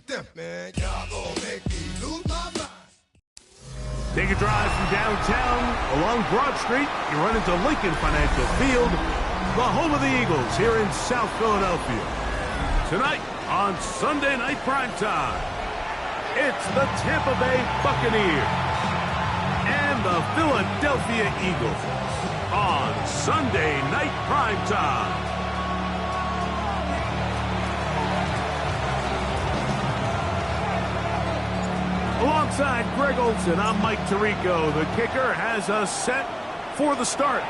stiff, man. Y'all gonna make me lose my mind. Take a drive from downtown along Broad Street. You run into Lincoln Financial Field, the home of the Eagles here in South Philadelphia. Tonight on Sunday Night Primetime, it's the Tampa Bay Buccaneers and the Philadelphia Eagles on Sunday Night Primetime. Alongside Greg Olson, I'm Mike Tirico. The kicker has us set for the start.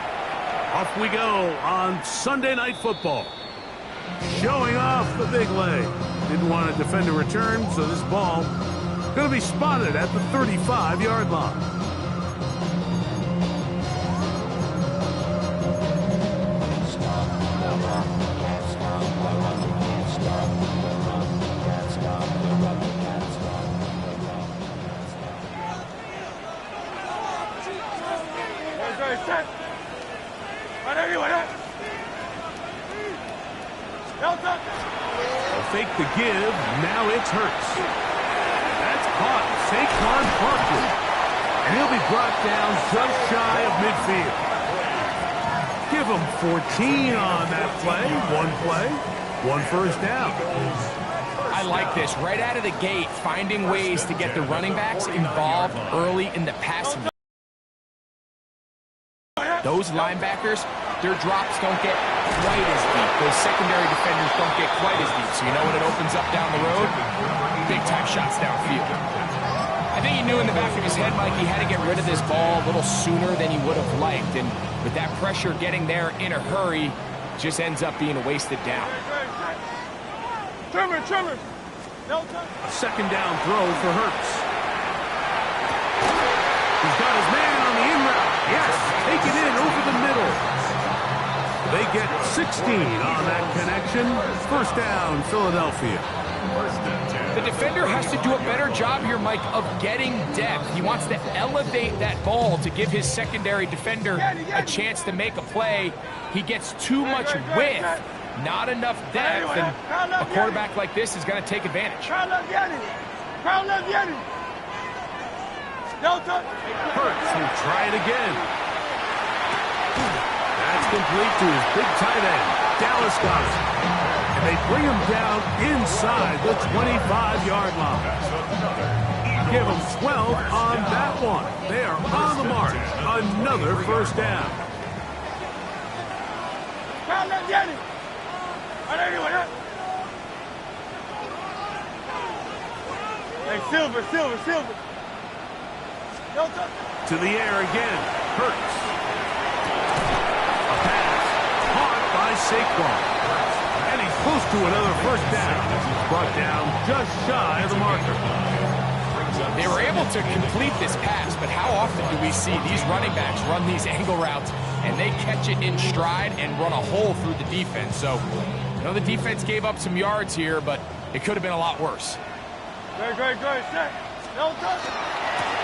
Off we go on Sunday Night Football. Showing off the big leg. Didn't want to defend a return, so this ball going to be spotted at the 35-yard line. They'll fake the give. Now it's Hurts. That's caught. Saquon Barkley. And he'll be brought down just shy of midfield. Give him 14 on that play. One play, one first down. I like this. Right out of the gate, finding ways to get the running backs involved early in the passing. Those linebackers, their drops don't get quite as deep. Those secondary defenders don't get quite as deep. So you know when it opens up down the road? Big-time shots downfield. I think he knew in the back of his head, Mike, he had to get rid of this ball a little sooner than he would have liked. And with that pressure getting there in a hurry, just ends up being a wasted down. A second down throw for Hurts. He's got his man on the in route. Yes, take it in over the middle. They get 16 on that connection. First down, Philadelphia. The defender has to do a better job here, Mike, of getting depth. He wants to elevate that ball to give his secondary defender a chance to make a play. He gets too much width, not enough depth, and a quarterback like this is going to take advantage. Hurts will try it again. That's complete to his big tight end, Dallas Goedert. And they bring him down inside the 25-yard line. Give him 12 on that one. They are on the mark. Another first down. Hey, Silver. To the air again. Hurts. A pass. Caught by Saquon. And he's close to another first down. Brought down just shy of the marker. They were able to complete this pass, but how often do we see these running backs run these angle routes and they catch it in stride and run a hole through the defense? So, you know, the defense gave up some yards here, but it could have been a lot worse. Great.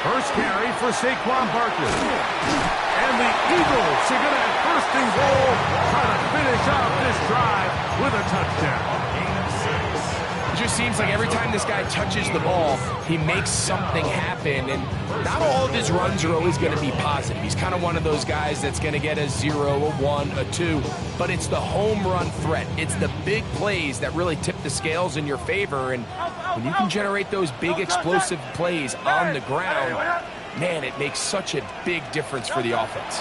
First carry for Saquon Barkley. And the Eagles are going to have first and goal, trying to finish off this drive with a touchdown. It just seems like every time this guy touches the ball, he makes something happen. And not all of his runs are always going to be positive. He's kind of one of those guys that's going to get a 0, a 1, a 2. But it's the home run threat. It's the big plays that really tip the scales in your favor. And when you can generate those big explosive plays on the ground, man, it makes such a big difference for the offense.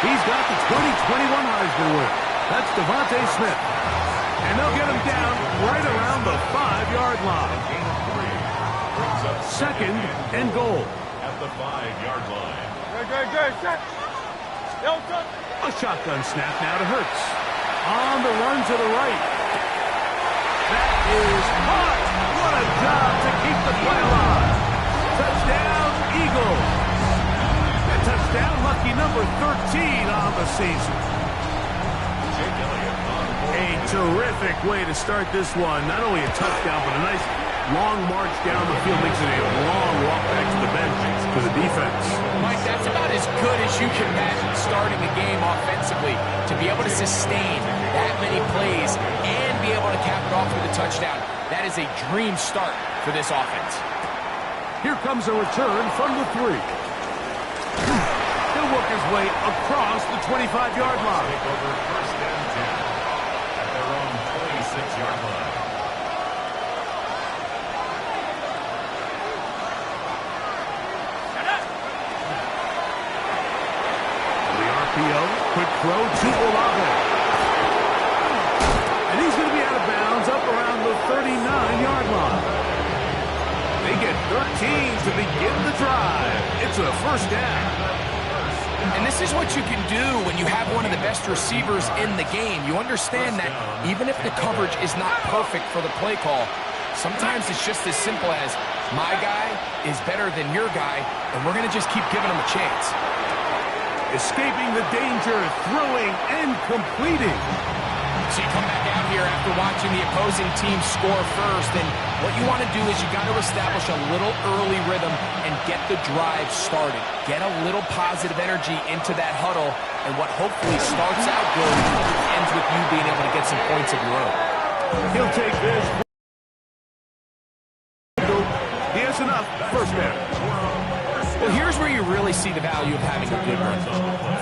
He's got the 2021 Heisman winner. That's Devontae Smith. And they'll get him down right around the 5-yard line. Second and goal. At the 5-yard line. A shotgun snap now to Hurts. On the run to the right. That is caught. What a job to keep the play alive. Touchdown, Eagles. And touchdown, lucky number 13 on the season. A terrific way to start this one. Not only a touchdown, but a nice long march down the field. Makes it a long walk back to the bench for the defense. Mike, that's about as good as you can imagine starting a game offensively. To be able to sustain that many plays and be be able to cap it off with a touchdown. That is a dream start for this offense. Here comes a return from the 3. He'll work his way across the 25-yard line. Take over first and 10 at their own 26-yard line. Quick throw to Olave. And he's going to be out of bounds up around the 39-yard line. They get 13 to begin the drive. It's a first down. And this is what you can do when you have one of the best receivers in the game. You understand that even if the coverage is not perfect for the play call, sometimes it's just as simple as my guy is better than your guy, and we're going to just keep giving him a chance. Escaping the danger, throwing and completing. So you come back out here after watching the opposing team score first, and what you want to do is you got to establish a little early rhythm and get the drive started. Get a little positive energy into that huddle, and what hopefully starts out good ends with you being able to get some points of your own. He'll take this. He has enough. First down. Well, here's where you really see the value of having a good run.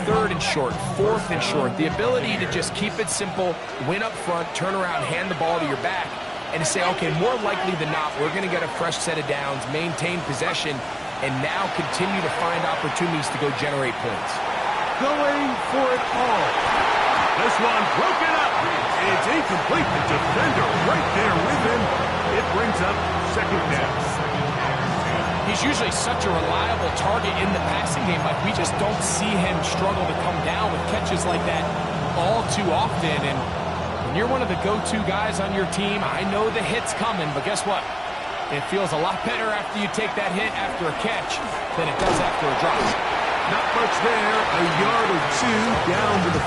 3rd and short, 4th and short. The ability to just keep it simple, win up front, turn around, hand the ball to your back, and to say, okay, more likely than not, we're going to get a fresh set of downs, maintain possession, and now continue to find opportunities to go generate points. Going for it all. This one broken up. It's incomplete. The defender right there with him. It brings up second down. He's usually such a reliable target in the passing game, but we just don't see him struggle to come down with catches like that all too often. And when you're one of the go-to guys on your team, I know the hit's coming, but guess what? It feels a lot better after you take that hit after a catch than it does after a drop. Not much there, a yard or two down to the...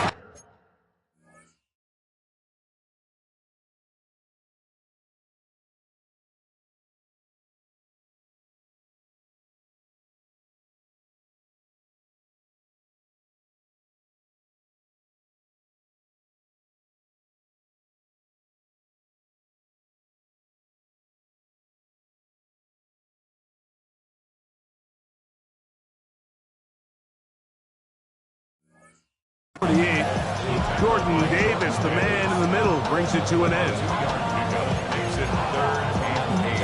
Jordan Davis, the man in the middle, brings it to an end. Makes it 3rd and 8.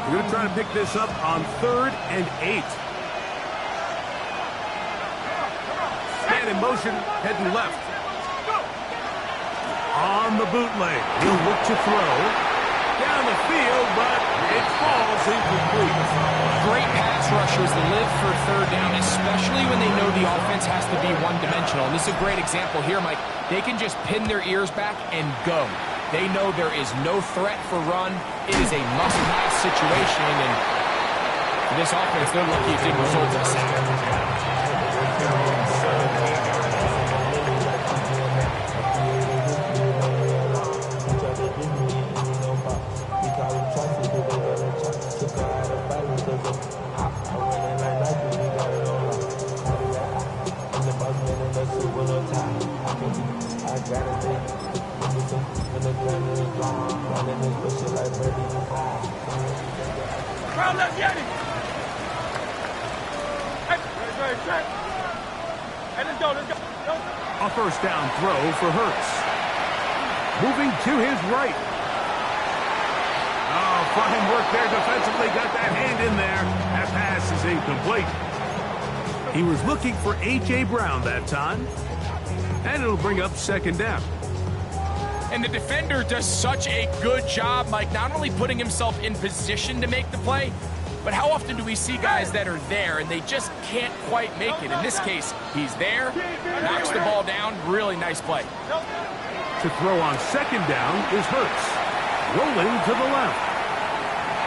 We're going to try to pick this up on 3rd and 8. Man in motion, heading left. On the bootleg, he'll look to throw. Down the field, but it falls incomplete. Great pass rushers live for 3rd down, especially when they know the offense has to be one-dimensional. And this is a great example here, Mike. They can just pin their ears back and go. They know there is no threat for run. It is a must-pass situation, and for this offense, they're lucky it didn't result in a sack. A first down throw for Hurts. Moving to his right. Oh, fine work there defensively. Got that hand in there. That pass is incomplete. He was looking for A.J. Brown that time. And it'll bring up second down. And the defender does such a good job, Mike, not only putting himself in position to make the play, but how often do we see guys that are there and they just can't quite make it? In this case, he's there, knocks the ball down, really nice play. To throw on second down is Hurts. Rolling to the left.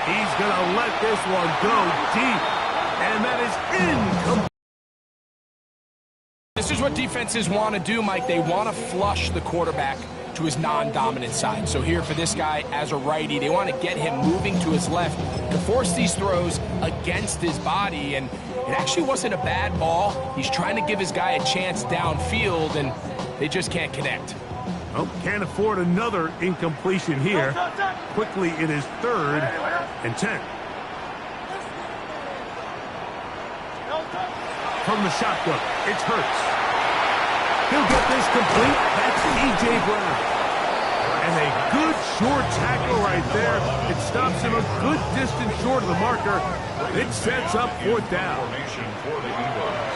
He's going to let this one go deep. And that is incomplete. This is what defenses want to do, Mike. They want to flush the quarterback to his non-dominant side. So here for this guy as a righty, they want to get him moving to his left to force these throws against his body. And it actually wasn't a bad ball. He's trying to give his guy a chance downfield, and They just can't connect. Oh, can't afford another incompletion here. Quickly, it is 3rd and 10. From the shotgun, it's Hurts. He'll get this complete. That's A.J. Brown. And a good short tackle right there. It stops him a good distance short of the marker. It sets up 4th down. Formation for the Eagles.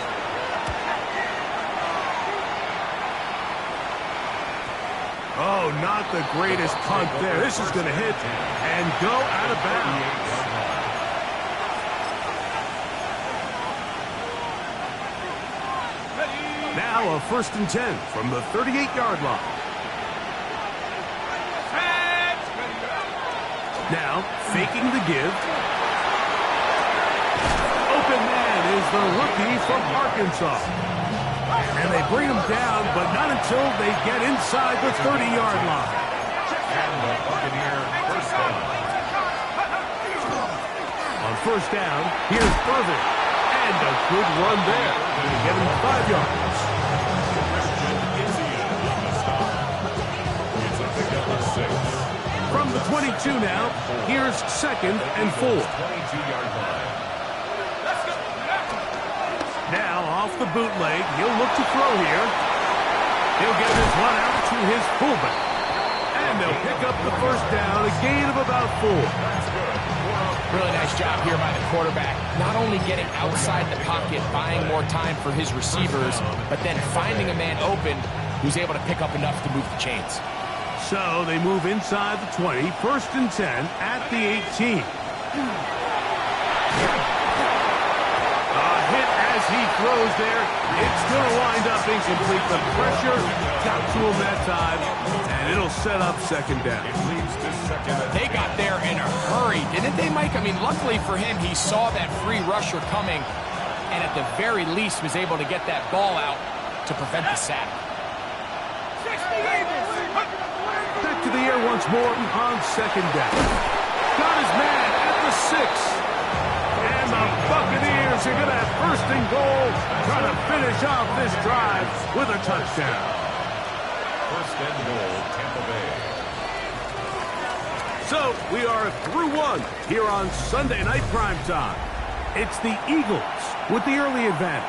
Oh, not the greatest punt there. This is going to hit and go out of bounds. Now a 1st and 10 from the 38-yard line. Now faking the give. Open man is the rookie from Arkansas. And they bring him down, but not until they get inside the 30-yard line. And the Buccaneer first down. On 1st down, here's Irvin. And a good run there. They get him 5 yards. Christian Izzy on the stop. It's a pickup of 6. From the 22 now, here's 2nd and 4. 22-yard line. Now off the bootleg, he'll look to throw here. He'll get this one out to his fullback. And they'll pick up the 1st down, a gain of about 4. Really nice job here by the quarterback. Not only getting outside the pocket, buying more time for his receivers, but then finding a man open who's able to pick up enough to move the chains. So they move inside the 20, 1st and 10 at the 18. As he throws there, it's going to wind up incomplete. The pressure got to him that time, and it'll set up 2nd down. They got there in a hurry, didn't they, Mike? I mean, luckily for him, he saw that free rusher coming, and at the very least was able to get that ball out to prevent the sack. Back to the air once more on 2nd down. Got his man at the 6. And the Buccaneers are going to have 1st and goal, trying to finish off this drive with a touchdown. 1st and goal, Tampa Bay. So we are through 1 here on Sunday Night Primetime. It's the Eagles with the early advantage.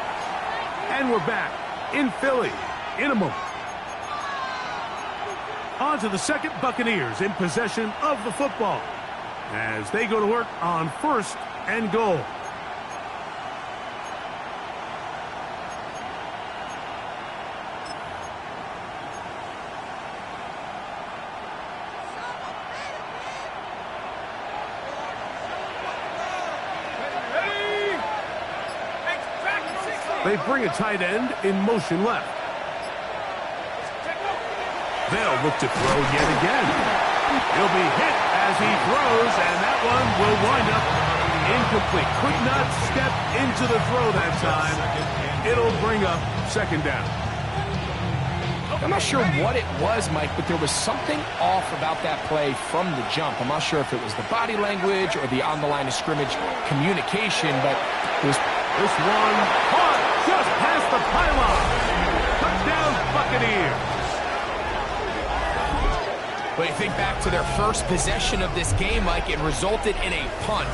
And we're back in Philly in a moment. On to the 2nd, Buccaneers in possession of the football as they go to work on 1st and goal. They bring a tight end in motion left. They'll look to throw yet again. He'll be hit as he throws, and that one will wind up incomplete. Could not step into the throw that time. It'll bring up 2nd down. I'm not sure what it was, Mike, but there was something off about that play from the jump. I'm not sure if it was the body language or the on-the-line of scrimmage communication, but it was... This one caught just past the pylon. Touchdown, Buccaneers. But you think back to their first possession of this game, Mike, it resulted in a punt.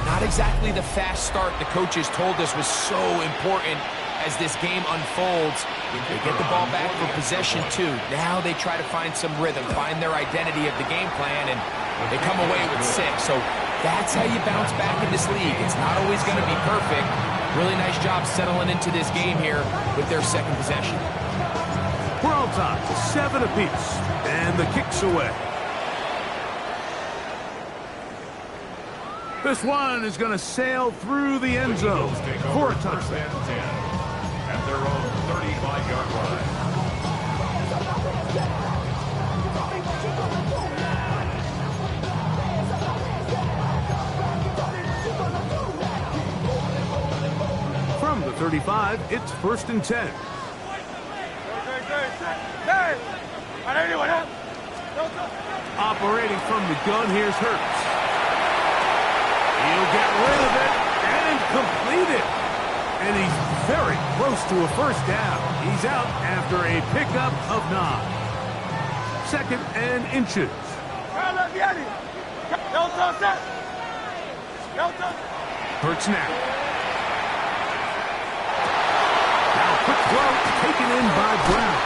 Not exactly the fast start the coaches told us was so important as this game unfolds. They get the ball back for possession 2. Now they try to find some rhythm, find their identity of the game plan, and they come away with 6. So that's how you bounce back in this league. It's not always going to be perfect. Really nice job settling into this game here with their 2nd possession. We're on top, 7 apiece, and the kick's away. This one is going to sail through the end zone for a touchdown. 1st and 10 at their own 35-yard line. From the 35, it's 1st and 10. Operating from the gun, here's Hurts. He'll get rid of it and complete it. And he's very close to a first down. He's out after a pickup of 9. 2nd and inches. Hurts now. Now a quick throw taken in by Brown.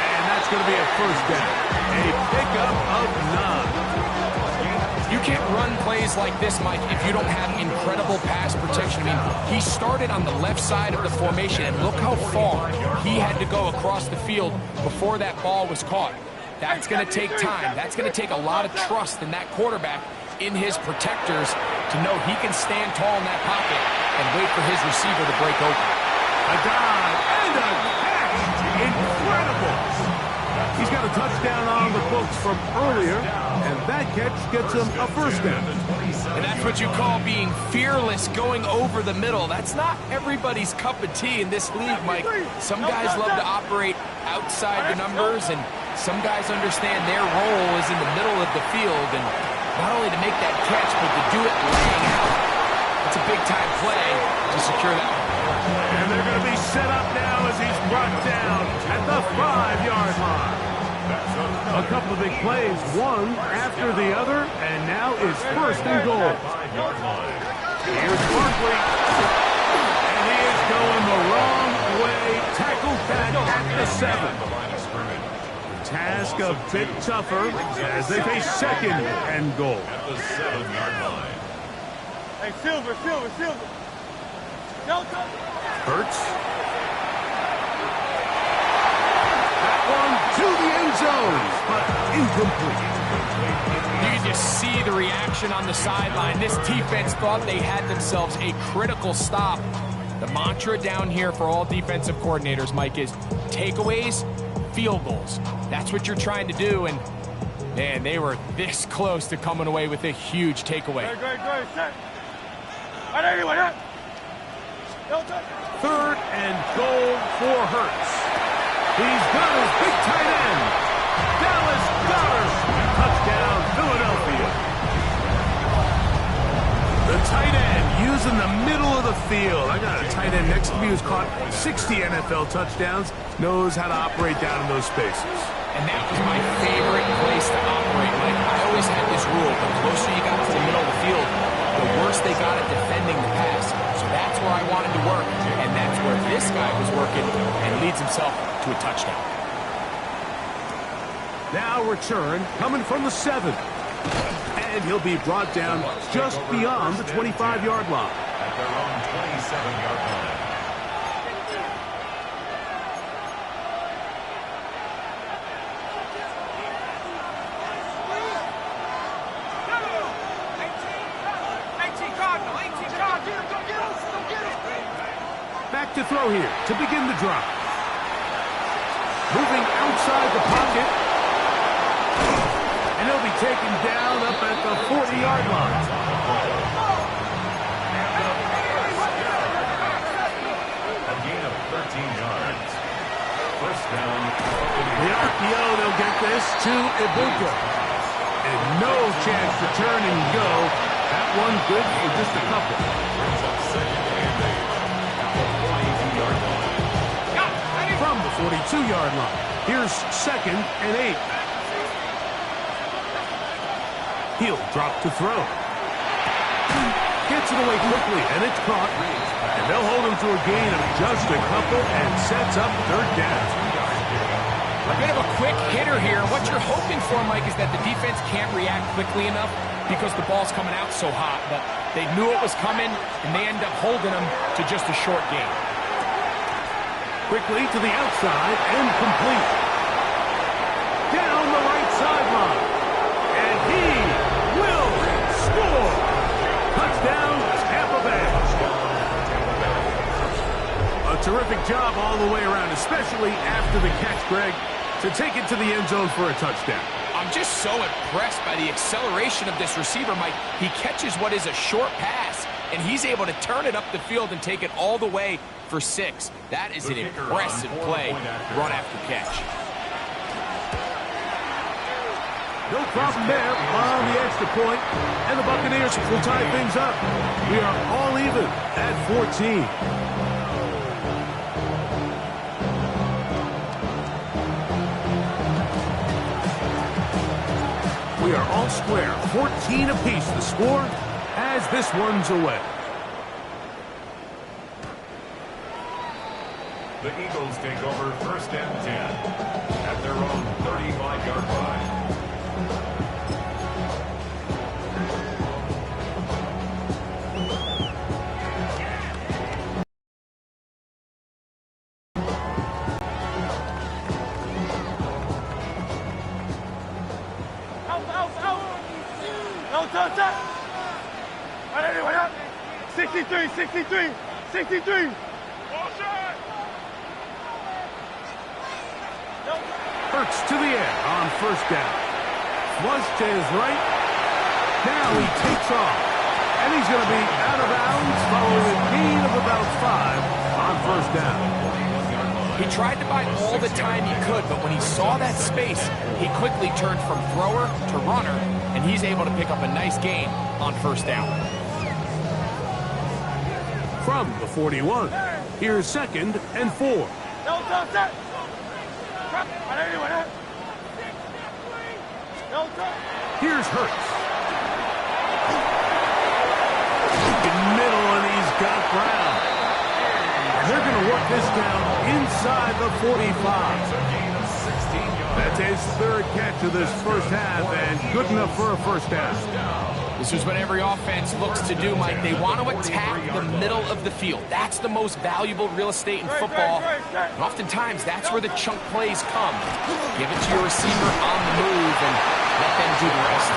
And that's going to be a first down. A pickup of 9. You can't run plays like this, Mike, if you don't have incredible pass protection. I mean, he started on the left side of the formation, and look how far he had to go across the field before that ball was caught. That's going to take time. That's going to take a lot of trust in that quarterback, in his protectors, to know he can stand tall in that pocket and wait for his receiver to break open. A dive and a catch. Incredible. He's got a touchdown on the books from earlier, and that catch gets him a first down. And that's what you call being fearless, going over the middle. That's not everybody's cup of tea in this league, Mike. Some guys love to operate outside the numbers, and some guys understand their role is in the middle of the field, and not only to make that catch, but to do it laying out. It's a big-time play to secure that one. And they're going to be set up now as he's brought down at the 5-yard line. A couple of big plays, one after the other, and now it's 1st and goal. Here's Barkley, and he is going the wrong way. Tackled back at the 7. Task a bit tougher as they face 2nd and goal. At the 7-yard line. Hey, Silver. Hurts. That one to the end zone, but incomplete. You can just see the reaction on the sideline. This defense thought they had themselves a critical stop. The mantra down here for all defensive coordinators, Mike, is takeaways, field goals. That's what you're trying to do, and man, they were this close to coming away with a huge takeaway. Great. Set. 3rd and goal for Hurts. He's got his big tight end, Dallas Goedert. Touchdown, Philadelphia. The tight end using the middle of the field. I got a tight end next to me who's caught 60 NFL touchdowns, knows how to operate down in those spaces. And that was my favorite place to operate, Mike. I always had this rule: the closer you got to the middle of the field, the worse they got at defending the pass. So that's where I wanted to work, and that's where this guy was working and leads himself to a touchdown. Now return coming from the 7. And he'll be brought down just beyond the 25-yard line. At their own 27-yard line. Back to throw here to begin the drive. Moving outside the pocket. And he'll be taken down up at the 40-yard line. A gain of 13 yards. First down. The RPO, they'll get this to Ibuka. And no chance to turn and go. That one good for just a couple. Brings up 2nd and 8. From the 42-yard line. Here's 2nd and 8. He'll drop to throw. Gets it away quickly, and it's caught. And they'll hold him to a gain of just a couple and sets up 3rd down. A bit of a quick hitter here. What you're hoping for, Mike, is that the defense can't react quickly enough because the ball's coming out so hot. But they knew it was coming, and they end up holding them to just a short gain. Quickly to the outside and complete. Down the right sideline. And he will score. Touchdown, Tampa Bay. A terrific job all the way around, especially after the catch, Greg, to take it to the end zone for a touchdown. I'm just so impressed by the acceleration of this receiver, Mike. He catches what is a short pass, and he's able to turn it up the field and take it all the way for 6. That is an impressive play, run after catch. No problem there on the extra point, and the Buccaneers will tie things up. We are all even at 14. We are all square. 14 apiece the score as this one's away. The Eagles take over 1st and 10 at their own 35-yard line. No touch up. 63, 63, 63. Hurts to the air on 1st down. Flush to his right. Now he takes off. And he's going to be out of bounds following a gain of about 5 on 1st down. He tried to buy all the time he could, but when he saw that space, he quickly turned from thrower to runner, and he's able to pick up a nice gain on 1st down. From the 41, here's 2nd and 4. No touch up. No touch. Here's Hurts. In middle, and he's got Brown. And they're going to work this down inside the 45. That's his 3rd catch of this 1st half, and good enough for a 1st down. This is what every offense looks to do, Mike. They want to attack the middle of the field. That's the most valuable real estate in football. And oftentimes, that's where the chunk plays come. Give it to your receiver on the move and let them do the rest.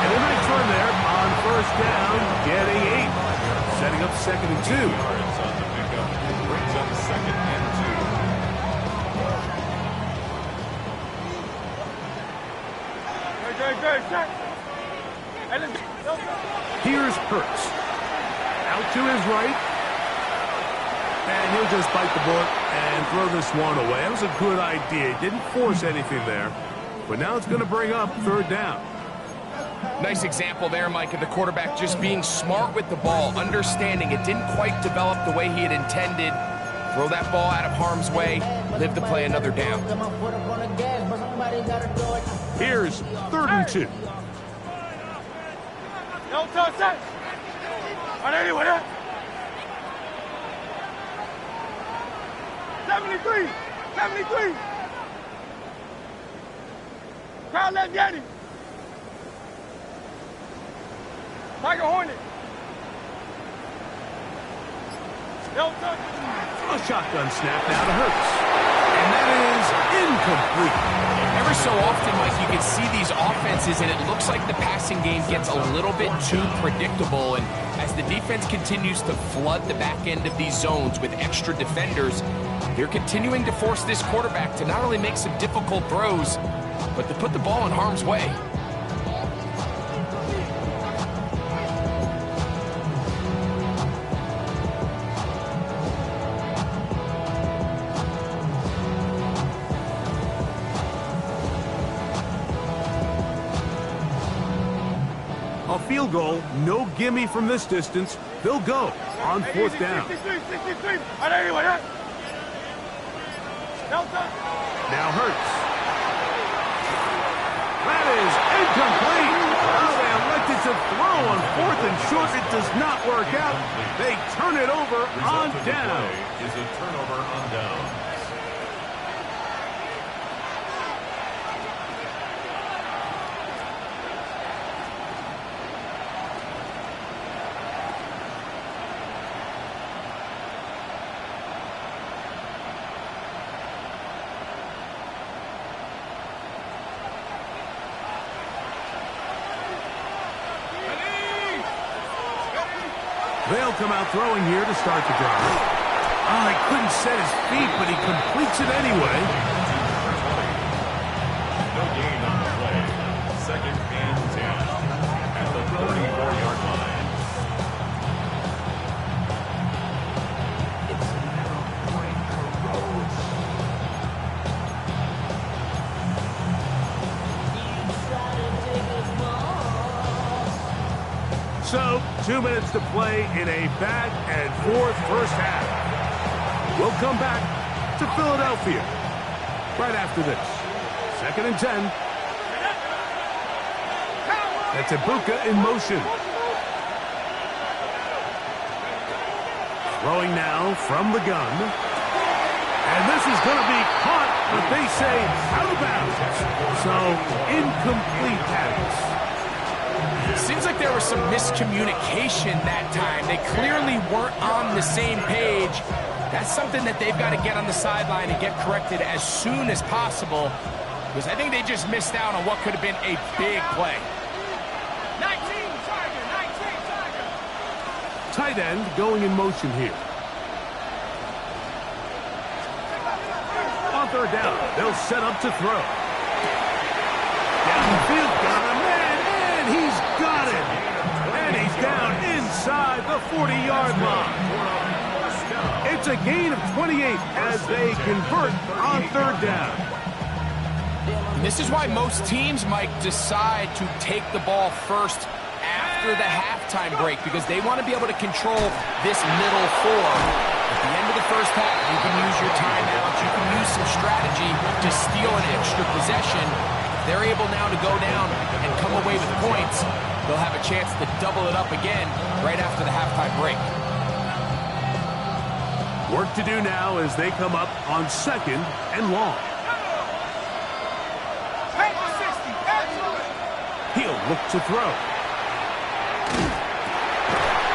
And a nice run there on 1st down, getting 8. Setting up 2nd and 2. Yards on the pickup brings up 2nd and 2. Here's Hurts. Out to his right. And he'll just bite the bullet and throw this one away. That was a good idea. He didn't force anything there. But now it's going to bring up 3rd down. Nice example there, Mike, of the quarterback just being smart with the ball, understanding it didn't quite develop the way he had intended. Throw that ball out of harm's way, live to play another down. Here's 3rd and 2. No touch up. 73, 73. Crowd left Yeti. Tiger Hornet. No touch. A shotgun snap now to Hurts. And that is incomplete. Every so often, Mike, you can see these offenses, and it looks like the passing game gets a little bit too predictable. And as the defense continues to flood the back end of these zones with extra defenders, they're continuing to force this quarterback to not only make some difficult throws, but to put the ball in harm's way. A field goal, no gimme from this distance. They'll go on 4th down. 63, 63. No touch. Now Hurts. That is incomplete. Oh, they elected to throw on 4th and short. It does not work out. They turn it over on Result of the down. play is a turnover on downs. They'll come out throwing here to start the drive. Oh, he couldn't set his feet, but he completes it anyway. No gain on the play. 2nd and 10 at the 34-yard line. So, 2 minutes to play in a back-and-forth 1st half. We'll come back to Philadelphia right after this. 2nd and 10. That's Ibuka in motion. Throwing now from the gun. And this is going to be caught, but they say out of bounds. So, incomplete pass. Seems like there was some miscommunication that time. They clearly weren't on the same page. That's something that they've got to get on the sideline and get corrected as soon as possible, because I think they just missed out on what could have been a big play. 19, Tiger, 19, Tiger. Tight end going in motion here. On third down, they'll set up to throw. Down the field, got a man, and he's got it. And he's down inside the 40-yard line. It's a gain of 28 as they convert on third down. This is why most teams, Mike, decide to take the ball first after the halftime break, because they want to be able to control this middle four. At the end of the first half, you can use your timeouts, you can use some strategy to steal an extra possession. If they're able now to go down and come away with points, they'll have a chance to double it up again right after the halftime break. Work to do now as they come up on second and long. He'll look to throw.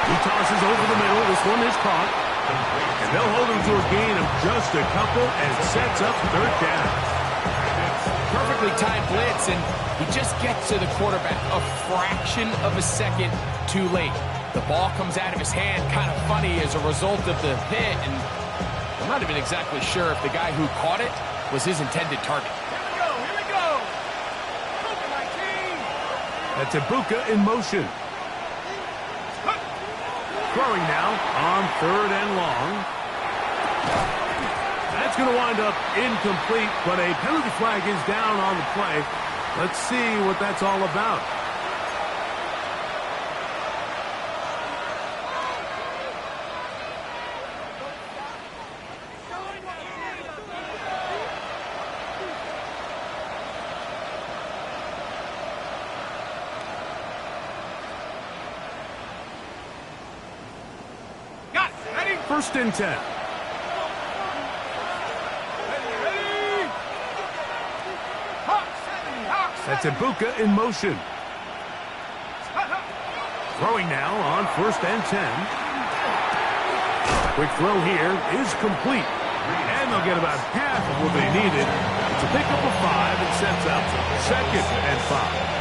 He tosses over the middle. This one is caught. And they'll hold him to a gain of just a couple and sets up third down. Perfectly timed blitz, and he just gets to the quarterback a fraction of a second too late. The ball comes out of his hand kind of funny as a result of the hit, and I'm not even exactly sure if the guy who caught it was his intended target. Here we go. Look at my team. That's Ibuka in motion. Throwing now on third and long. That's going to wind up incomplete, but a penalty flag is down on the play. Let's see what that's all about. First and 10. That's Ibuka in motion. Throwing now on first and 10. Quick throw here is complete. And they'll get about half of what they needed. It's a pickup of 5 and sets up second and 5.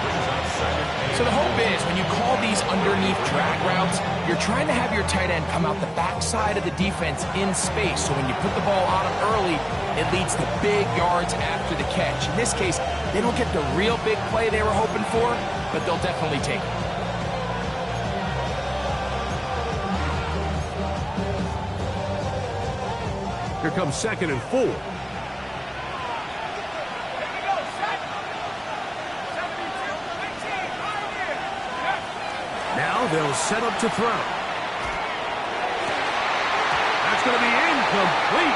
So the hope is when you call these underneath drag routes, you're trying to have your tight end come out the backside of the defense in space. So when you put the ball on him early, it leads to big yards after the catch. In this case, they don't get the real big play they were hoping for, but they'll definitely take it. Here comes second and 4. Now they'll set up to throw. That's going to be incomplete.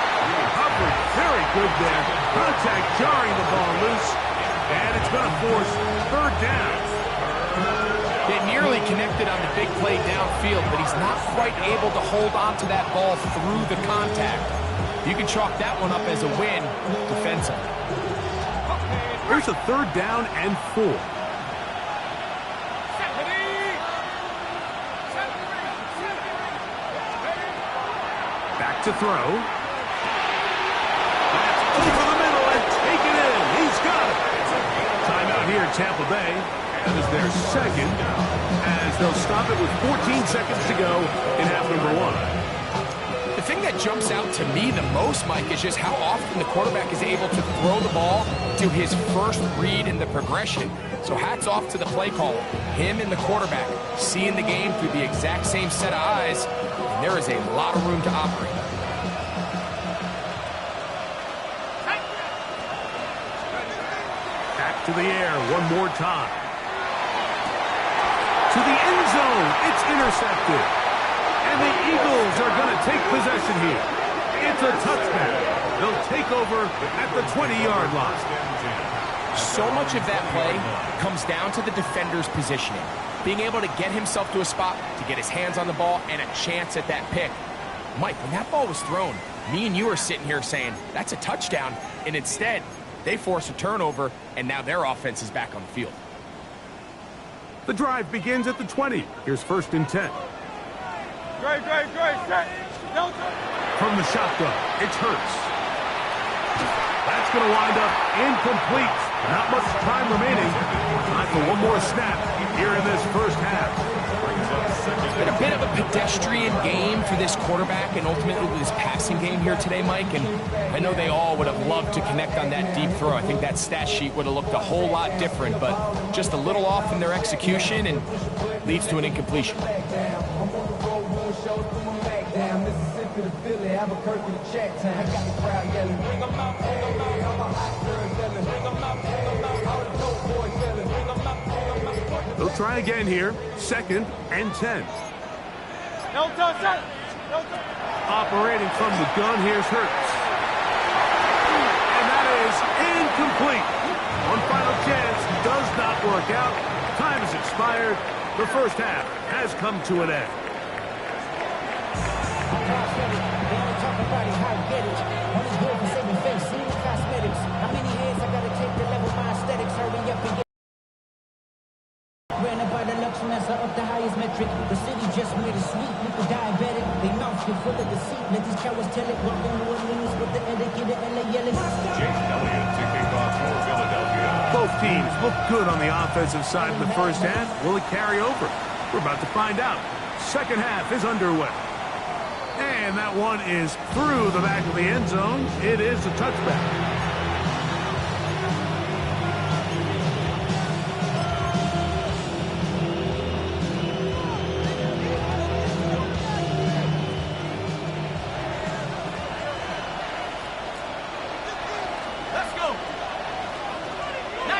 Coverage very good there. Contact jarring the ball loose. And it's going to force third down. They nearly connected on the big play downfield, but he's not quite able to hold on to that ball through the contact. You can chalk that one up as a win defensively. Here's a third down and 4. Back to throw. That's over the middle and take it in. He's got it. Timeout here at Tampa Bay. That is their second, as they'll stop it with 14 seconds to go in half number 1. The thing that jumps out to me the most, Mike, is just how often the quarterback is able to throw the ball to his first read in the progression. So hats off to the play caller. Him and the quarterback seeing the game through the exact same set of eyes, and there is a lot of room to operate. Back to the air one more time. To the end zone. It's intercepted. And the Eagles are going to take possession here. It's a touchdown. They'll take over at the 20-yard line. So much of that play comes down to the defender's positioning. Being able to get himself to a spot, to get his hands on the ball, and a chance at that pick. Mike, when that ball was thrown, me and you are sitting here saying, that's a touchdown, and instead, they force a turnover, and now their offense is back on the field. The drive begins at the 20. Here's 1st and 10. Great, set. From the shotgun, it's Hurts. That's going to wind up incomplete. Not much time remaining. Time for one more snap here in this first half. It's been a bit of a pedestrian game for this quarterback and ultimately this passing game here today, Mike. And I know they all would have loved to connect on that deep throw. I think that stat sheet would have looked a whole lot different, but just a little off in their execution and leads to an incompletion. They'll try again here. 2nd and 10. Operating from the gun, here's Hurts. And that is incomplete. One final chance does not work out. Time has expired. The first half has come to an end. Up the highest metric. The city just made a sweep with the diabetic. They mouth get full of deceit. Let these cowards tell it. Welcome to New Orleans with the etiquette and the yelling. Jake Elliott to kick off for Philadelphia. Both teams look good on the offensive side of the first half. Will it carry over? We're about to find out. Second half is underway. And that one is through the back of the end zone. It is a touchback.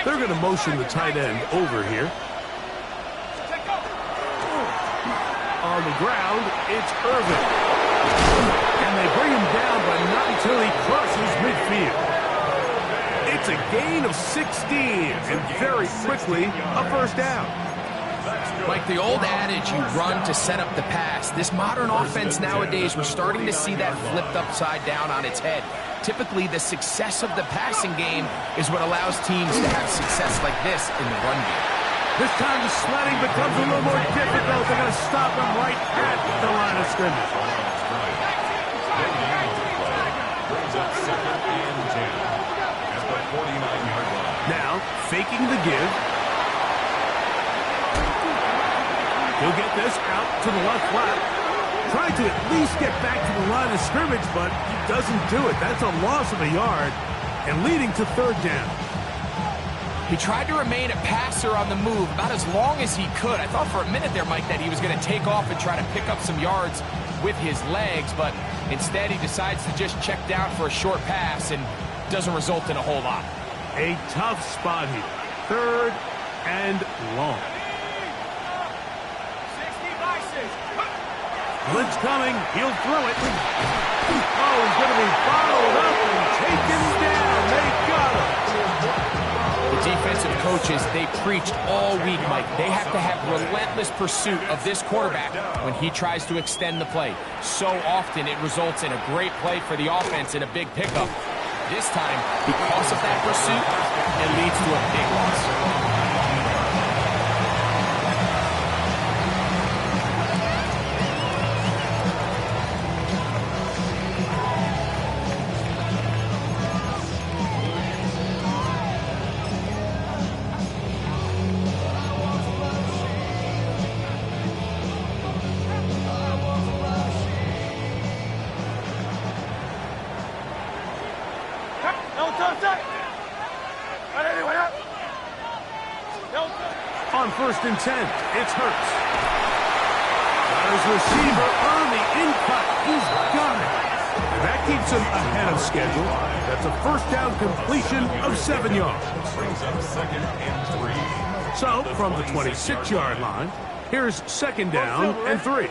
They're going to motion the tight end over here. On the ground, it's Irvin. And they bring him down, but not until he crosses midfield. It's a gain of 16, and very quickly, a first down. Like the old adage, you run to set up the pass. This modern offense nowadays, we're starting to see that flipped upside down on its head. Typically, the success of the passing game is what allows teams to have success like this in the run game. This time the sledding becomes a little more difficult. They're going to stop him right at the line of scrimmage. Brings up 2nd and 10 at the 49-yard line. Now, faking the give. He'll get this out to the left flat. Trying to at least get back to the line of scrimmage, but he doesn't do it. That's a loss of a yard and leading to 3rd down. He tried to remain a passer on the move about as long as he could. I thought for a minute there, Mike, that he was going to take off and try to pick up some yards with his legs, but instead he decides to just check down for a short pass and doesn't result in a whole lot. A tough spot here. 3rd and long. Blitz coming. He'll throw it. Oh, he's going to be followed up and taken down. They got him. The defensive coaches, they preached all week, Mike. They have to have relentless pursuit of this quarterback when he tries to extend the play. So often it results in a great play for the offense and a big pickup. This time, because of that pursuit, it leads to a big loss. On 1st and 10, it's Hurts. Got his receiver early in cut. He's got it. And that keeps him ahead of schedule. That's a first down completion of 7 yards. Brings up 2nd and 3. So, from the 26-yard line, here's 2nd down and 3.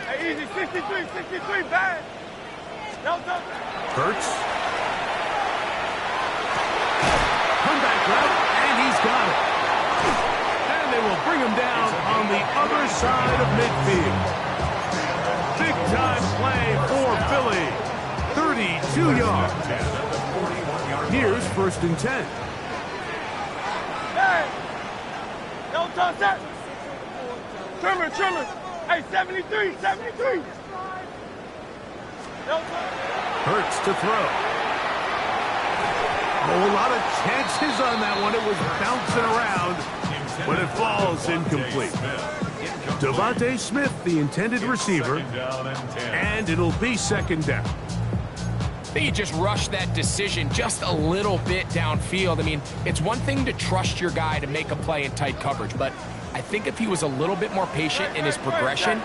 Hey, easy, 63, bad. Hurts. Comeback route, and he's got it. And they will bring him down on the other side of midfield. Big-time play for Philly. 32 yards. Here's 1st and 10. Hey! Don't touch that! Trimmer, trimmer! Hey, 73, 73! Don't touch. Hurts to throw. Oh, a lot of chances on that one. It was bouncing around, but it falls incomplete. Devontae Smith, the intended receiver, and it'll be 2nd down. I think he just rushed that decision just a little bit downfield. I mean, it's one thing to trust your guy to make a play in tight coverage, but I think if he was a little bit more patient in his progression,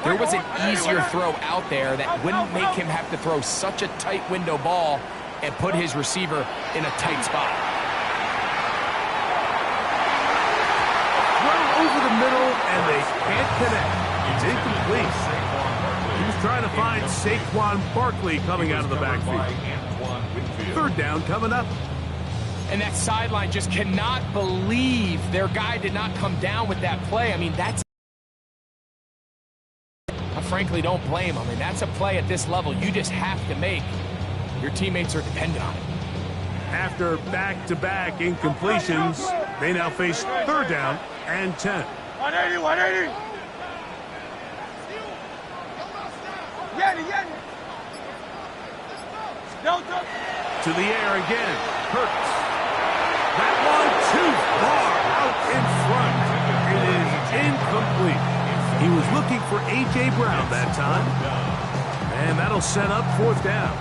there was an easier throw out there that wouldn't make him have to throw such a tight window ball and put his receiver in a tight spot. Throw over the middle, and they can't connect. It's incomplete. He was trying to find Saquon Barkley coming out of the backfield. 3rd down coming up. And that sideline just cannot believe their guy did not come down with that play. I mean, that's... I frankly don't blame him. I mean, that's a play at this level you just have to make. Your teammates are dependent on it. After back-to-back incompletions, they now face 3rd down and 10. 180, 180! Yeti! Don't touch. To the air again. Hurts. That one too far out in front. It is incomplete. He was looking for A.J. Brown that time. And that'll set up 4th down.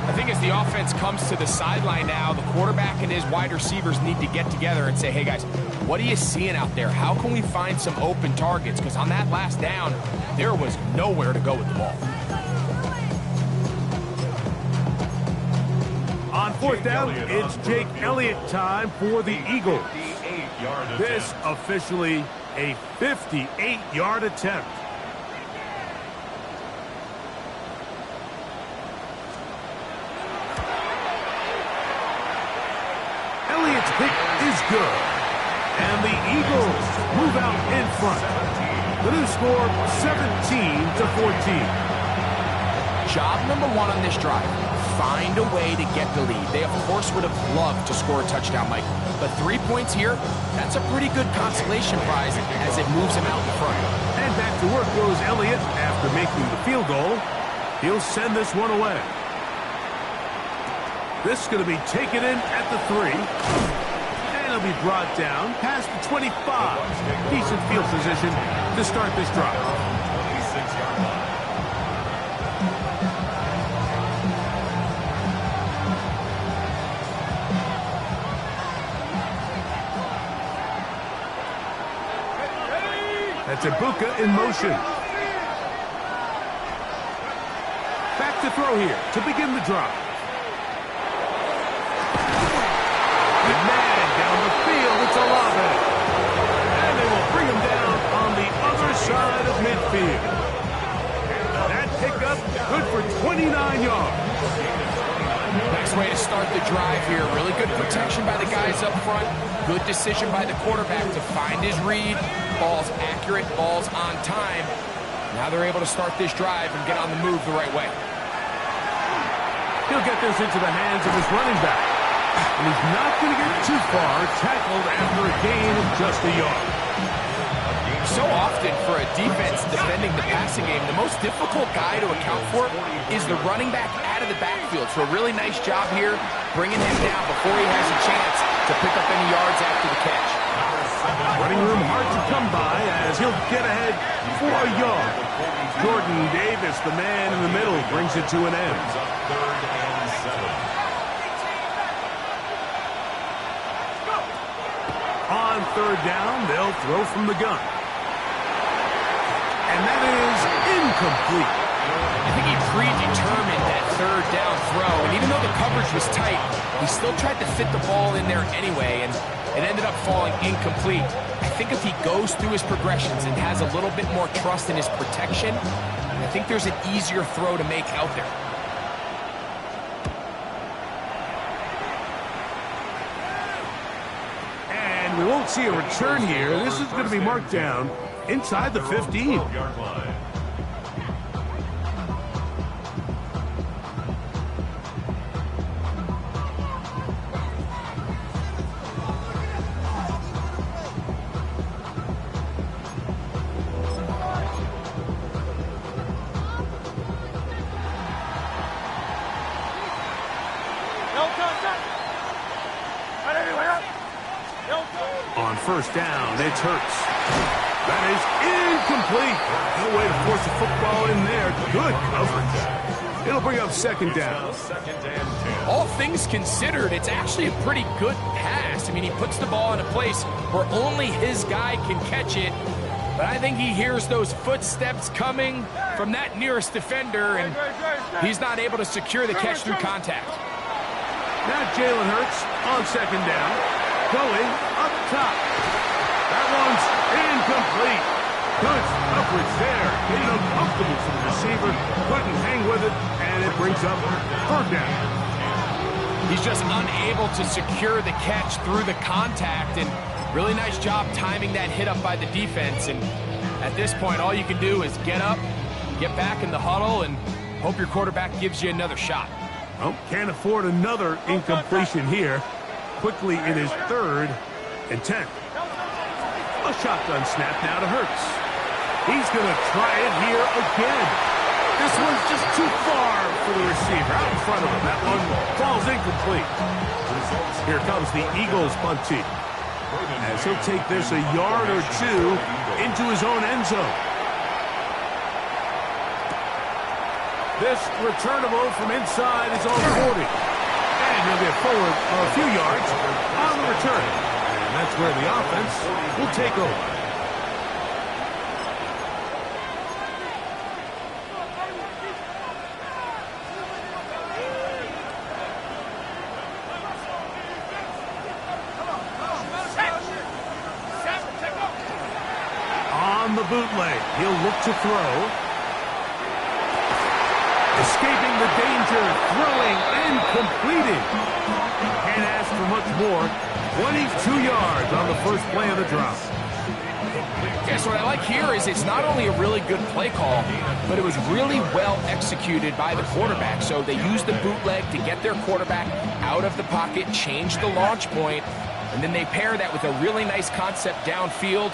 I think as the offense comes to the sideline now, the quarterback and his wide receivers need to get together and say, hey guys, what are you seeing out there? How can we find some open targets? Because on that last down, there was nowhere to go with the ball. On 4th down, it's Jake Elliott time for the Eagles. This officially a 58-yard attempt. Elliott's pick is good. And the Eagles move out in front. The new score, 17-14. Job number 1 on this drive. Find a way to get the lead. They, of course, would have loved to score a touchdown, Mike. But 3 points here, that's a pretty good consolation prize as it moves him out in front. And back to work goes Elliott after making the field goal. He'll send this one away. This is going to be taken in at the 3. And it'll be brought down past the 25. Decent field position to start this drive. 26-yard line. That's Ibuka in motion. Back to throw here to begin the drive. The man down the field, it's Olave. And they will bring him down on the other side of midfield. That pickup good for 29 yards. Nice way to start the drive here. Really good protection by the guys up front. Good decision by the quarterback to find his read. Ball's accurate, ball's on time. Now they're able to start this drive and get on the move the right way. He'll get this into the hands of his running back. And he's not going to get too far, tackled after a gain of just a yard. So often for a defense defending the passing game, the most difficult guy to account for is the running back out of the backfield. So a really nice job here, bringing him down before he has a chance to pick up any yards after the catch. Running room hard to come by as he'll get ahead for a yard. Jordan Davis, the man in the middle, brings it to an end. On 3rd down, they'll throw from the gun. And that is incomplete. I think he predetermined that 3rd down throw, and even though the coverage was tight, he still tried to fit the ball in there anyway, and it ended up falling incomplete. I think if he goes through his progressions and has a little bit more trust in his protection, I think there's an easier throw to make out there. see a return here. This is going to be marked down inside the 15. 12-yard line. On first down, it's Hurts. That is incomplete. No way to force a football in there. Good coverage. It'll bring up second down. Second and 10. All things considered, it's actually a pretty good pass. I mean, he puts the ball in a place where only his guy can catch it. But I think he hears those footsteps coming from that nearest defender, and he's not able to secure the catch through contact. Now Jalen Hurts on second down. Going up top. That one's incomplete. Good coverage there. Getting uncomfortable for the receiver. Couldn't hang with it, and it brings up third down. He's just unable to secure the catch through the contact, and really nice job timing that hit up by the defense. And at this point, all you can do is get up, get back in the huddle, and hope your quarterback gives you another shot. Well, can't afford another incompletion here. Quickly in his 3rd and 10. A shotgun snap now to Hurts. He's going to try it here again. This one's just too far for the receiver. Out in front of him. That one falls incomplete. Here comes the Eagles punt team, as he'll take this a yard or two into his own end zone. This returnable from inside his own 40. And he'll get forward a few yards on the return. And that's where the offense will take over. On the bootleg, he'll look to throw. Escaping the danger, throwing and completing. Can't ask for much more. 22 yards on the first play of the drop. Yes, what I like here is it's not only a really good play call, but it was really well executed by the quarterback. So they used the bootleg to get their quarterback out of the pocket, change the launch point, and then they pair that with a really nice concept downfield.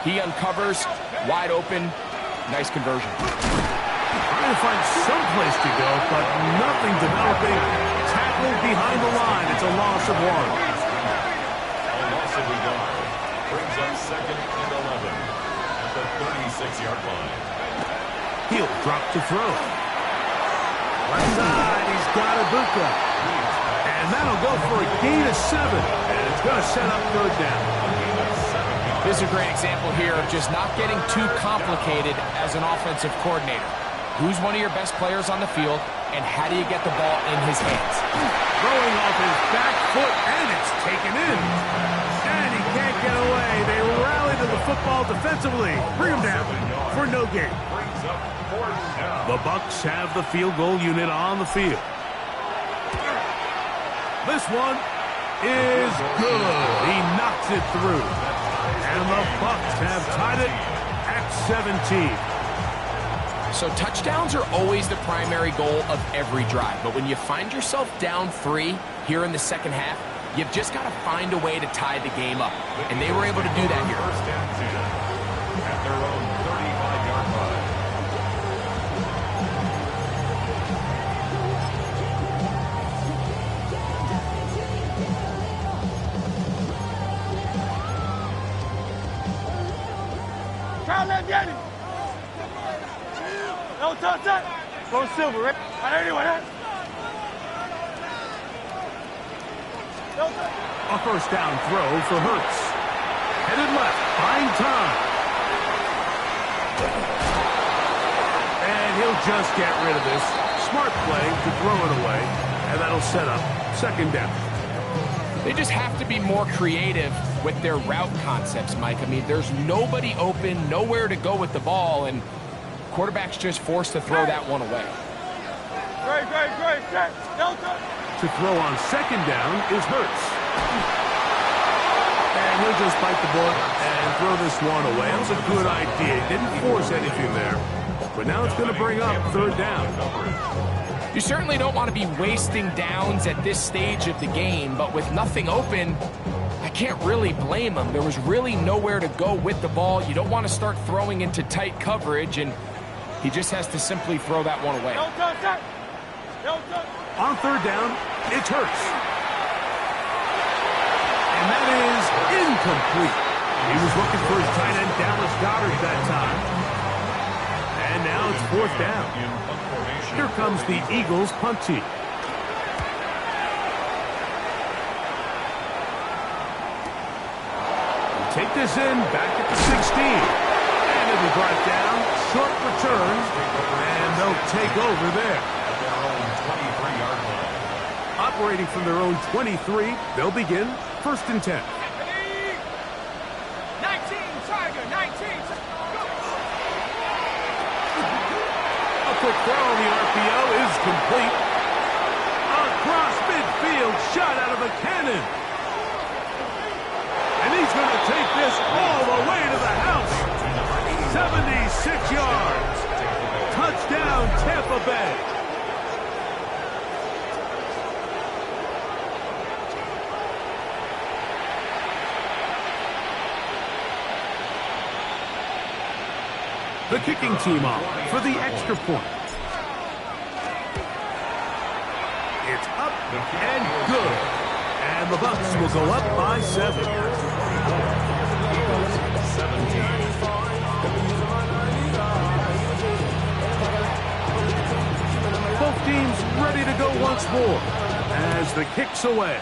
He uncovers, wide open, nice conversion. Trying to find some place to go, but nothing developing. Tackled behind the line. It's a loss of 1. A loss of a yard. Brings up second and 11 at the 36-yard line. He'll drop to throw. Left side, he's got Ibuka. And that'll go for a gain of 7. And it's going to set up third down. This is a great example here of just not getting too complicated as an offensive coordinator. Who's one of your best players on the field, and how do you get the ball in his hands? Throwing off his back foot, and it's taken in. And he can't get away. They rally to the football defensively. Bring him down for no gain. Brings up fourth down. The Bucs have the field goal unit on the field. This one is good. He knocks it through. And the Bucs have tied it at 17. So touchdowns are always the primary goal of every drive. But when you find yourself down 3 here in the second half, you've just got to find a way to tie the game up. And they were able to do that here. First and 10 at their own 35-yard line. Try that, Daddy. No touch that. Go silver, right? Anyway, that. No touch. A first down throw for Hurts. Headed left, find time. And he'll just get rid of this. Smart play to throw it away, and that'll set up second down. They just have to be more creative with their route concepts, Mike. I mean, there's nobody open, nowhere to go with the ball, and quarterback's just forced to throw that one away. Great. No touch. To throw on second down is Hurts. And And he'll just bite the bullet and throw this one away. That was a good idea. He didn't force anything there. But now it's going to bring up third down. You certainly don't want to be wasting downs at this stage of the game, but with nothing open, I can't really blame him. There was really nowhere to go with the ball. You don't want to start throwing into tight coverage, and he just has to simply throw that one away. On third down, it's Hurts. And that is incomplete. He was looking for his tight end, Dallas Goedert, that time. And now it's fourth down. Here comes the Eagles punt team. Take this in, back at the 16. And it'll be brought down, short return, and they'll take over there. At their own 23-yard line. Operating from their own 23, they'll begin first and 10. 19, Tiger, 19. A quick throw on the RPO is complete. Across midfield, shot out of a cannon. And he's going to take this all the way to the house. 76 yards. Touchdown, Tampa Bay. The kicking team off for the extra point. It's up and good. And the Bucs will go up by 7. Both teams ready to go once more as the kick's away.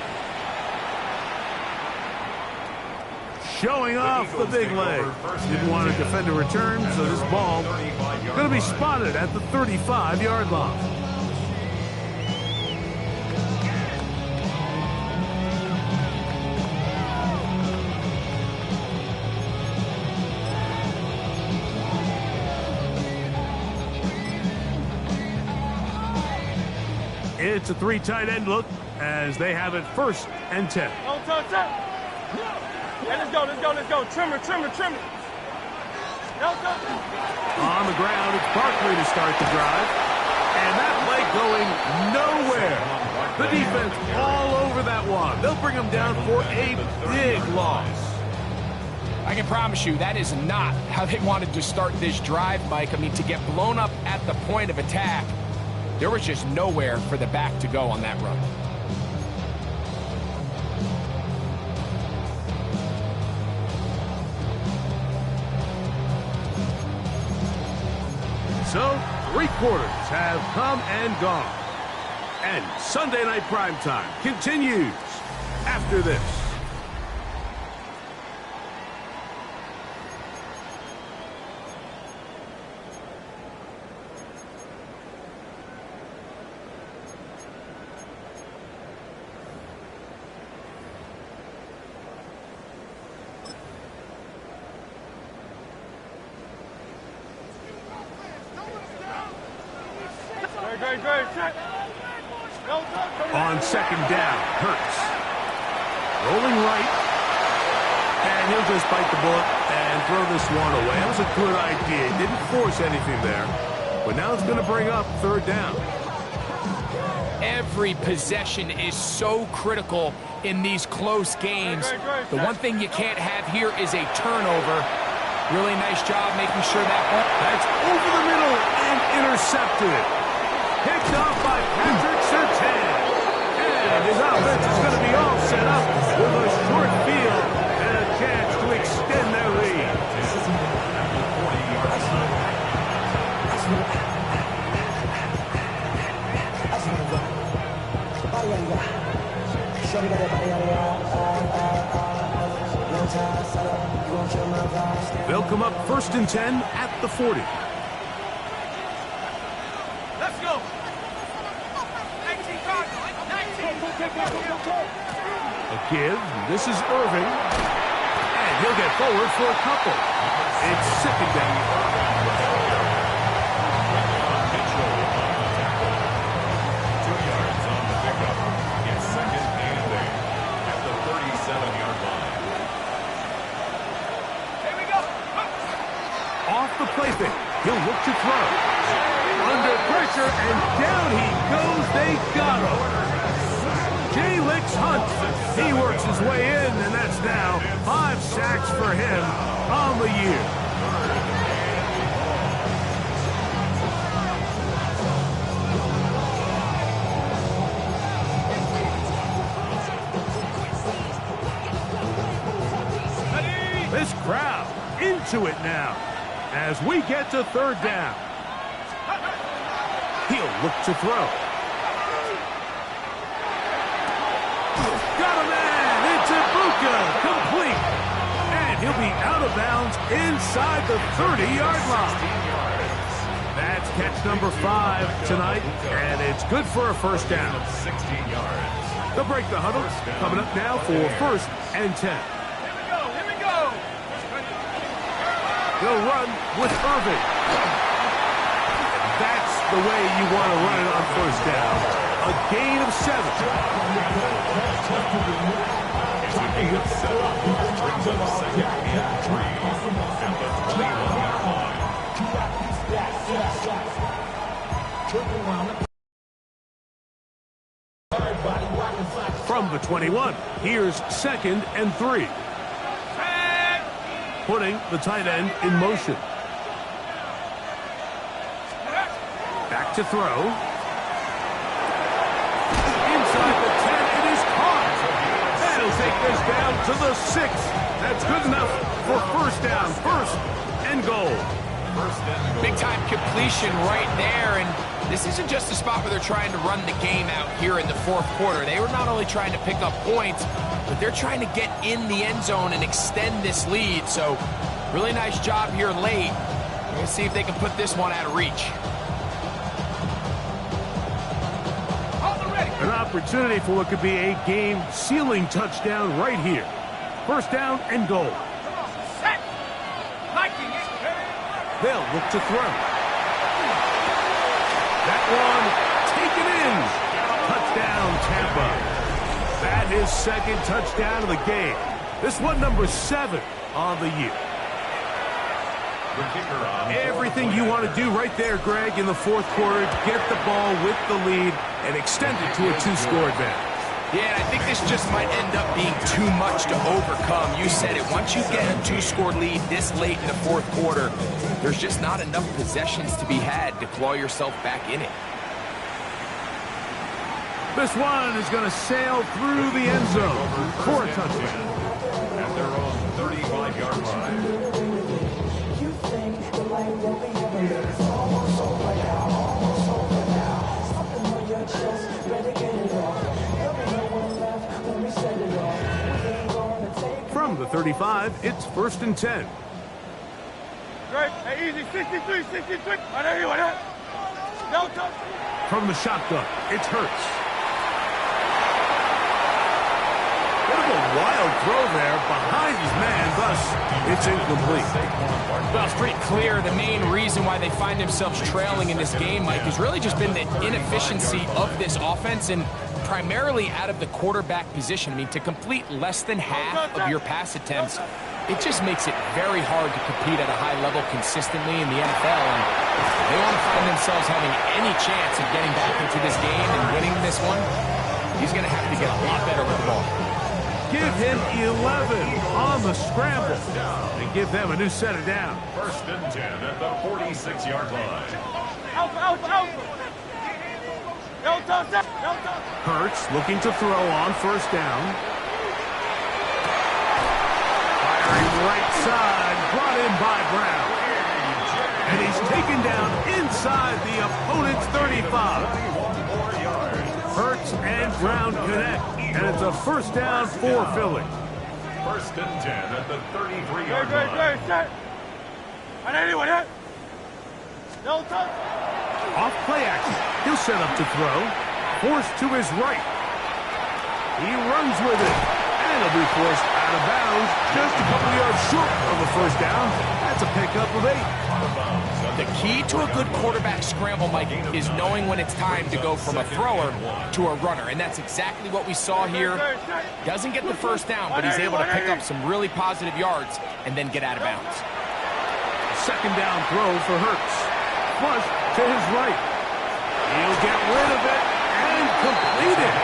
Showing off the big leg. Didn't want to defend a return, so this ball going to be spotted at the 35-yard line. It's a 3 tight end look as they have it first and 10. Hey, let's go. Trimmer. On the ground, it's Barkley to start the drive. And that play going nowhere. The defense all over that one. They'll bring him down for a big loss. I can promise you that is not how they wanted to start this drive, Mike. I mean, to get blown up at the point of attack, there was just nowhere for the back to go on that run. So, 3 quarters have come and gone. And Sunday Night Primetime continues after this. On second down, Hurts. Rolling right. And he'll just bite the bullet and throw this one away. That was a good idea. He didn't force anything there. But now it's going to bring up third down. Every possession is so critical in these close games. The one thing you can't have here is a turnover. Really nice job making sure that ball. That's over the middle and intercepted. Picked off by Patrick Surtain. And his offense is going to be all set up with a short field and a chance to extend their lead. They'll come up first and 10 at the 40. Let's go. 19, 19. A give. This is Irving. And he'll get forward for a couple. It's second down. Mitchell on the tackle. 2 yards on the pickup. It's second and 8 at the 37-yard line. He'll look to throw. Under pressure, and down he goes. They got him. Jalix Hunt. He works his way in, and that's now 5 sacks for him on the year. This crowd into it now as we get to third down. He'll look to throw. Got a man. It's Ibuka. Complete. And he'll be out of bounds inside the 30-yard line. That's catch number 5 tonight, and it's good for a first down. 16 yards. They'll break the huddle. Coming up now for first and 10. They'll run with Irving. That's the way you want to run it on first down. A gain of 7. It's a gain of 7. Brings up second and 3 at the 21-yard line. From the 21, here's second and 3. Putting the tight end in motion. Back to throw. Inside the 10, it is caught. That'll take this down to the 6. That's good enough for first down. First and goal. Big-time completion right there, and this isn't just a spot where they're trying to run the game out here in the fourth quarter. They were not only trying to pick up points, but they're trying to get in the end zone and extend this lead. So, really nice job here late. We're going to see if they can put this one out of reach. An opportunity for what could be a game-sealing touchdown right here. First down and goal. They'll look to throw. That one taken in. Touchdown, Tampa. That is second touchdown of the game. This one number 7 on the year. Everything you want to do right there, Greg, in the fourth quarter, get the ball with the lead and extend it to a 2-score advantage. Yeah, I think this just might end up being too much to overcome. You said it. Once you get a 2-score lead this late in the fourth quarter, there's just not enough possessions to be had to claw yourself back in it. This one is going to sail through the end zone for a touchdown. At their own 35-yard line. From the 35, it's first and 10. Great. Hey, easy. 63, 63. I know you want it. No touch. From the shotgun, it's Hurts. What a wild throw there behind his man, thus it's incomplete. Well, it's pretty clear the main reason why they find themselves trailing in this game, Mike, has really just been the inefficiency of this offense and primarily out of the quarterback position. I mean, to complete less than half of your pass attempts, it just makes it very hard to compete at a high level consistently in the NFL. And if they want to find themselves having any chance of getting back into this game and winning this one, he's going to have to get a lot better with the ball. Give him 11 on the scramble and give them a new set of down. First and 10 at the 46-yard line. Alpha. No touch. Hurts looking to throw on first down. Firing right side, brought in by Brown. And he's taken down inside the opponent's 35. Hurts and Brown connect, and it's a first down for Philly. First and 10 at the 33-yard line. Great. Set. I know you want it. No touch. Off play action. He'll set up to throw. Forced to his right. He runs with it. And he'll be forced out of bounds. Just a couple yards short of the first down. That's a pickup of 8. The key to a good quarterback scramble, Mike, is knowing when it's time to go from a thrower to a runner. And that's exactly what we saw here. Doesn't get the first down, but he's able to pick up some really positive yards and then get out of bounds. second down throw for Hurts. Flush to his right. He'll get rid of it and complete it.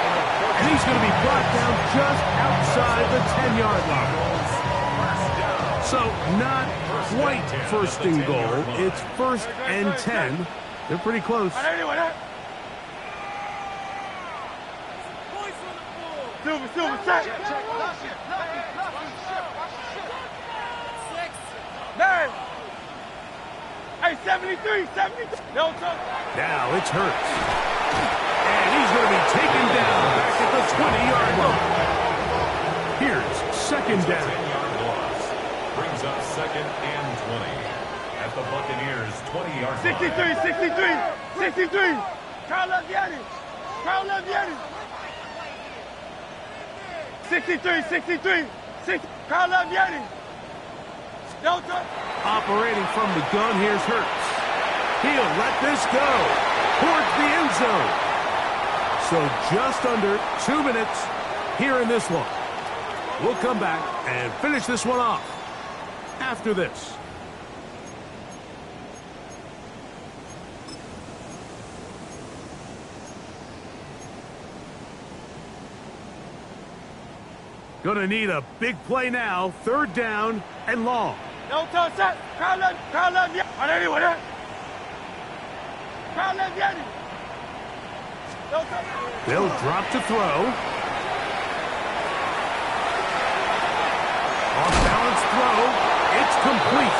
And he's going to be brought down just outside the 10-yard line. So not quite first and goal. It's first and 10. They're pretty close. Silver, set. 9. Hey, 73. No, now it's Hurts. And he's going to be taken down back at the 20-yard line. Here's second down. 10-yard loss. Brings up second and 20. At the Buccaneers' 20-yard line. 63. Carl Leviani. 63. Carl Leviani. Delta. Operating from the gun, here's Hurts. He'll let this go towards the end zone. So just under 2 minutes here in this one. We'll come back and finish this one off after this. Gonna need a big play now. Third down and long. No touch set. Carl Leviani. Carl Leviani. No touch. They'll drop to throw. Off-balance throw. It's complete.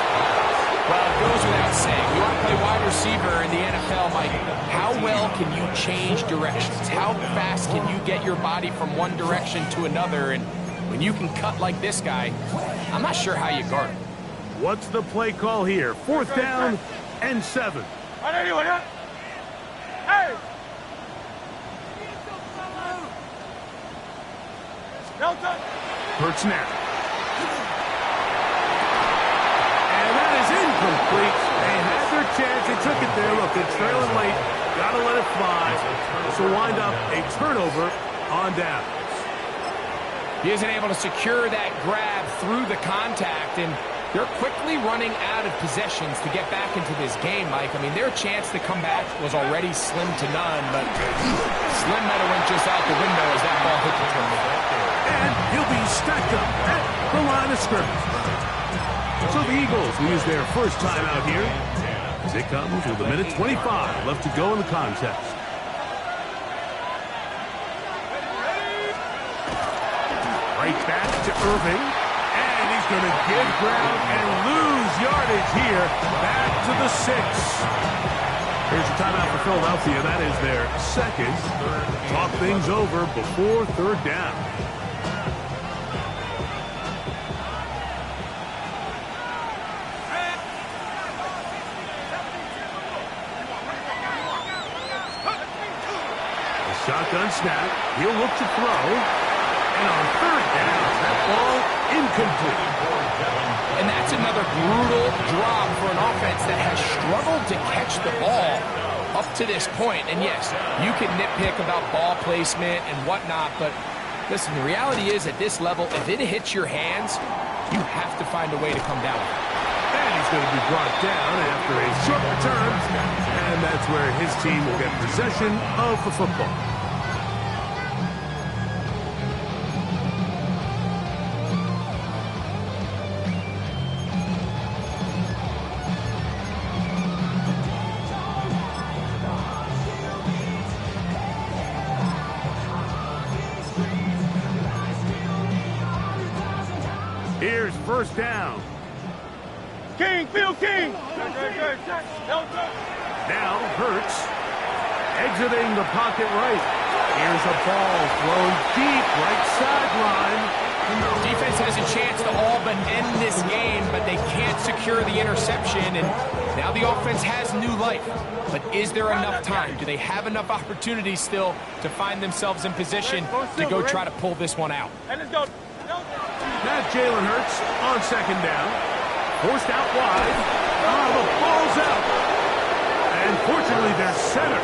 Well, it goes without saying. You want to play wide receiver in the NFL, Mike. How well can you change directions? How fast can you get your body from one direction to another? And when you can cut like this guy, I'm not sure how you guard him. What's the play call here? Fourth down and 7. Hey! No touch. Hurts now. And that is incomplete. They had their chance. They took it there. Look, they're trailing late. Got to let it fly. This will wind up a turnover on downs. He isn't able to secure that grab through the contact, and they're quickly running out of possessions to get back into this game, Mike. I mean, their chance to come back was already slim to none, but Slim might have went just out the window as that ball hit the turnover. And he'll be stacked up at the line of scrimmage. So the Eagles will use their first time out here as it comes with 1:25 left to go in the contest. Right back to Irving. And he's going to give ground and lose yardage here. Back to the 6. Here's a timeout for Philadelphia. That is their second. Talk things over before third down. The shotgun snap. He'll look to throw. And on third down, that ball incomplete. And that's another brutal drop for an offense that has struggled to catch the ball up to this point. And yes, you can nitpick about ball placement and whatnot, but listen, the reality is at this level, if it hits your hands, you have to find a way to come down with it. And he's going to be brought down after a short return. And that's where his team will get possession of the football. Here's first down. Phil King. Now Hurts exiting the pocket right. Here's a ball thrown deep right sideline. Defense has a chance to all but end this game, but they can't secure the interception, and now the offense has new life. But is there enough time? Do they have enough opportunities still to find themselves in position to go try to pull this one out? And let's go. Now Jalen Hurts on second down. Forced out wide. Oh, the ball's out. And fortunately, they're center.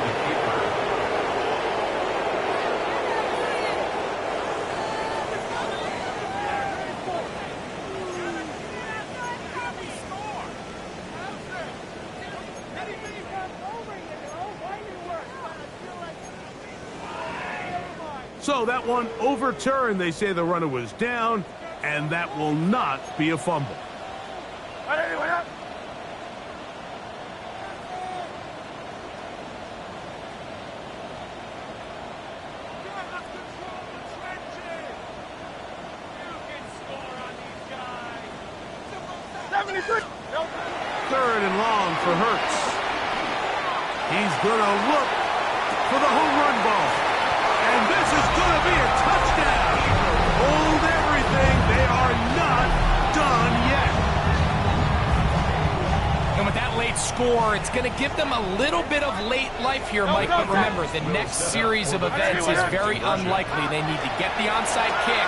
So that one overturned. They say the runner was down, and that will not be a fumble. Third and long for Hurts. He's going to look for the home run ball. And this is going to be a touchdown. Hold everything. They are not done yet. And with that late score, it's going to give them a little bit of late life here, Mike. But remember, the next series of events is very unlikely. They need to get the onside kick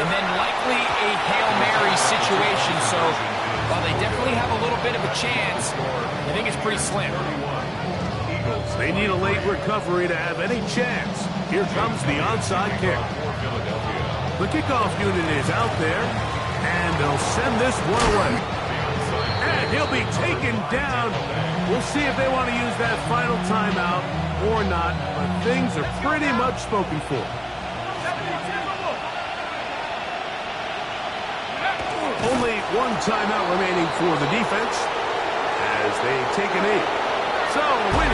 and then likely a Hail Mary situation. So while they definitely have a little bit of a chance, I think it's pretty slim. They need a late recovery to have any chance. Here comes the onside kick. The kickoff unit is out there, and they'll send this one away. And he'll be taken down. We'll see if they want to use that final timeout or not, but things are pretty much spoken for. Only one timeout remaining for the defense as they take a knee. So a win.